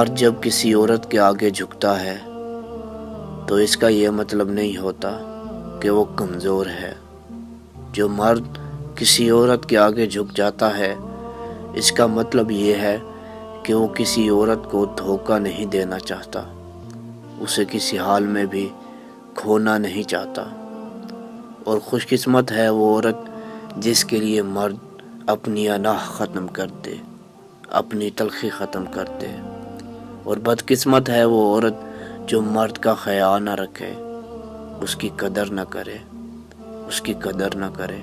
مرد جب کسی عورت کے آگے جھکتا ہے تو اس کا یہ مطلب نہیں ہوتا کہ وہ کمزور ہے۔ جو مرد کسی عورت کے آگے جھک جاتا ہے اس کا مطلب یہ ہے کہ وہ کسی عورت کو دھوکہ نہیں دینا چاہتا، اسے کسی حال میں بھی کھونا نہیں چاہتا، اور خوش قسمت ہے وہ عورت جس کے لیے مرد اپنی انا ختم کر دے، اپنی تلخی ختم کر دے، اور بد قسمت ہے وہ عورت جو مرد کا خیال نہ رکھے، اس کی قدر نہ کرے، اس کی قدر نہ کرے۔